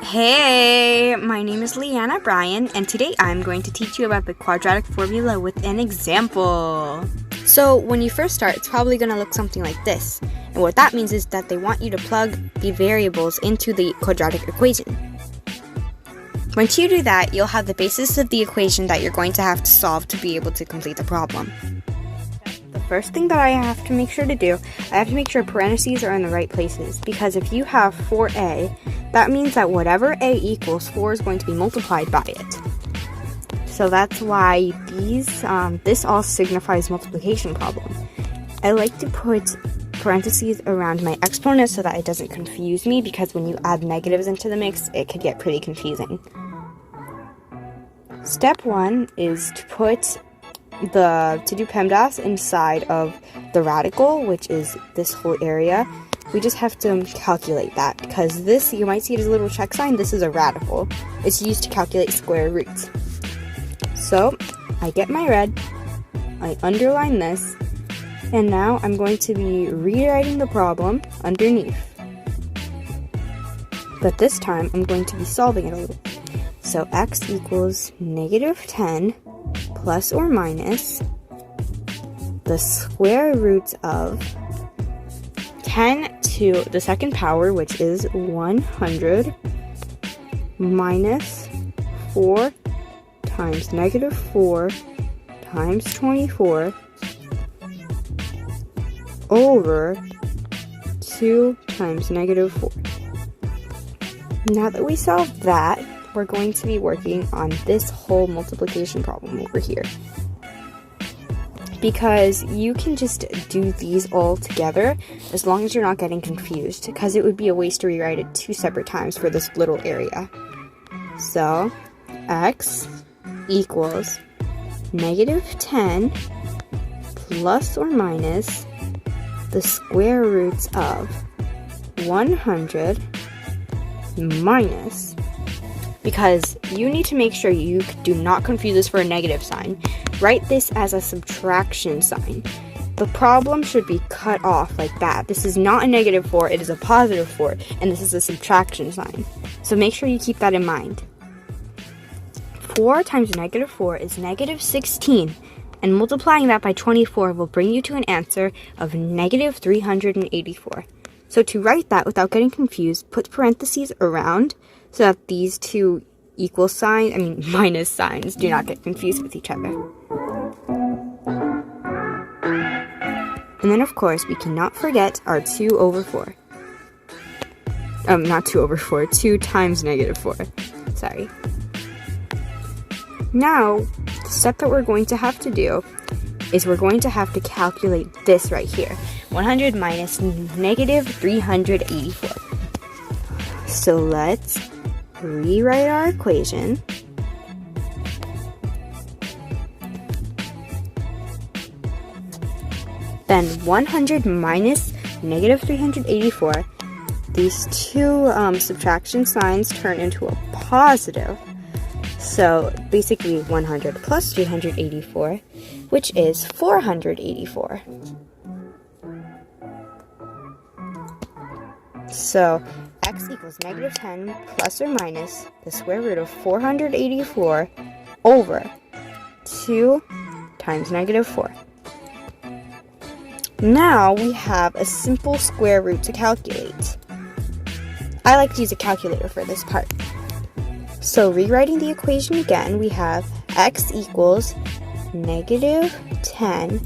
Hey, my name is Leanna Bryan, and today I'm going to teach you about the quadratic formula with an example. So when you first start, it's probably going to look something like this. And what that means is that they want you to plug the variables into the quadratic equation. Once you do that, you'll have the basis of the equation that you're going to have to solve to be able to complete the problem. The first thing that I have to make sure to do, I have to make sure parentheses are in the right places, because if you have 4a, that means that whatever a equals, 4 is going to be multiplied by it. So that's why this all signifies multiplication problem. I like to put parentheses around my exponents so that it doesn't confuse me, because when you add negatives into the mix, it could get pretty confusing. Step 1 is to do PEMDAS inside of the radical, which is this whole area. We just have to calculate that, because this, you might see it as a little check sign, this is a radical. It's used to calculate square roots. So, I get my red, I underline this, and now I'm going to be rewriting the problem underneath. But this time, I'm going to be solving it a little. So, x equals negative 10 plus or minus the square root of 10 to the second power, which is 100, minus 4 times negative 4 times 24 over 2 times negative 4. Now that we solved that, we're going to be working on this whole multiplication problem over here. Because you can just do these all together as long as you're not getting confused, because it would be a waste to rewrite it 2 separate times for this little area. So, x equals negative 10 plus or minus the square roots of 100 minus, because you need to make sure you do not confuse this for a negative sign. Write this as a subtraction sign. The problem should be cut off like that. This is not a negative 4, it is a positive 4, and this is a subtraction sign. So make sure you keep that in mind. 4 times negative 4 is negative 16, and multiplying that by 24 will bring you to an answer of negative 384. So to write that without getting confused, put parentheses around so that these two minus signs do not get confused with each other. And then, of course, we cannot forget our 2 over 4. Not 2 over 4, 2 times negative 4. Sorry. Now, the step that we're going to have to do is we're going to have to calculate this right here. 100 minus negative 384. So let's rewrite our equation. Then 100 minus negative 384, these two subtraction signs turn into a positive. So basically 100 plus 384, which is 484. So x equals negative 10 plus or minus the square root of 484 over 2 times negative 4. Now we have a simple square root to calculate. I like to use a calculator for this part. So rewriting the equation again, we have x equals negative 10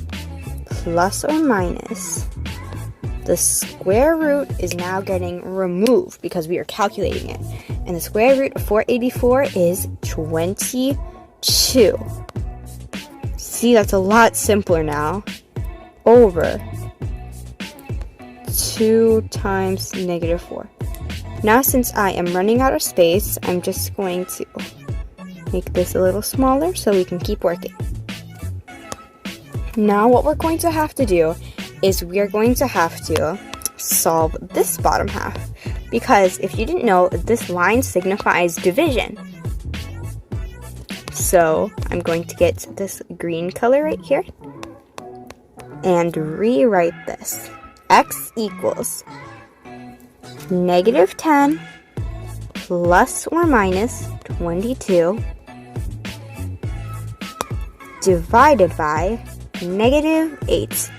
plus or minus. The square root is now getting removed because we are calculating it. And the square root of 484 is 22. See, that's a lot simpler now. Over 2 times negative 4. Now, since I am running out of space, I'm just going to make this a little smaller so we can keep working. Now, what we're going to have to do is we are going to have to solve this bottom half, because if you didn't know, this line signifies division. So I'm going to get this green color right here and rewrite this. X equals negative 10 plus or minus 22 divided by negative 8,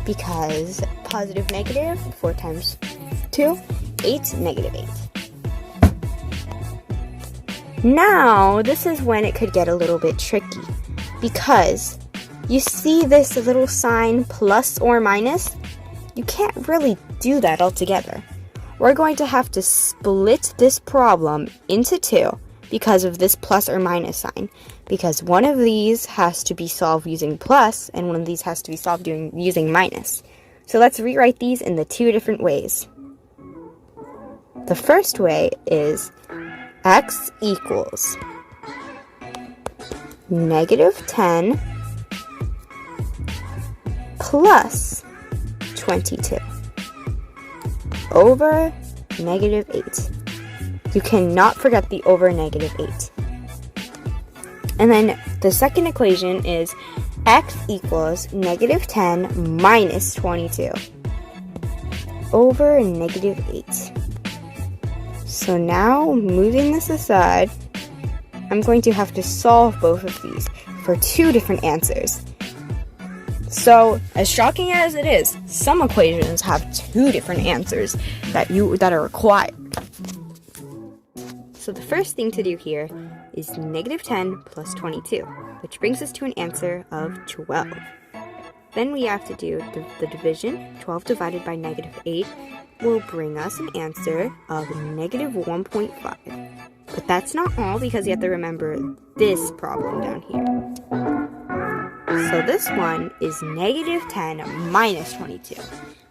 because positive negative, 4 times 2, 8, negative 8. Now, this is when it could get a little bit tricky, because you see this little sign plus or minus? You can't really do that altogether. We're going to have to split this problem into 2 because of this plus or minus sign, because one of these has to be solved using plus and one of these has to be solved using minus. So let's rewrite these in the 2 different ways. The first way is x equals negative 10 plus 22 over negative 8. You cannot forget the over negative 8. And then the second equation is x equals negative 10 minus 22 over negative 8. So now, moving this aside, I'm going to have to solve both of these for 2 different answers. So, as shocking as it is, some equations have 2 different answers that are required. So the first thing to do here is negative 10 plus 22, which brings us to an answer of 12. Then we have to do the division. 12 divided by negative 8 will bring us an answer of negative 1.5. But that's not all, because you have to remember this problem down here. So this one is negative 10 minus 22,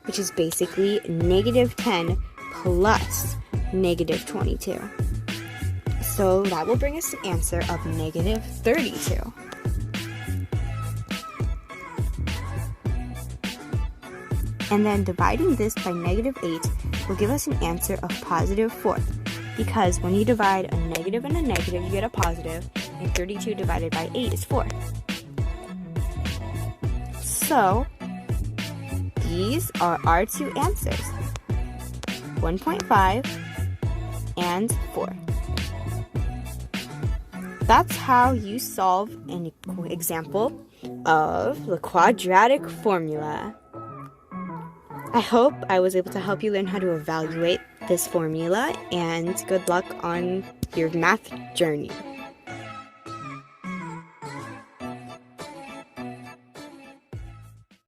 which is basically negative 10 plus negative 22. So that will bring us an answer of negative 32. And then dividing this by negative 8 will give us an answer of positive 4. Because when you divide a negative and a negative, you get a positive, and 32 divided by 8 is 4. So, these are our 2 answers, 1.5 and 4. That's how you solve an example of the quadratic formula. I hope I was able to help you learn how to evaluate this formula, and good luck on your math journey.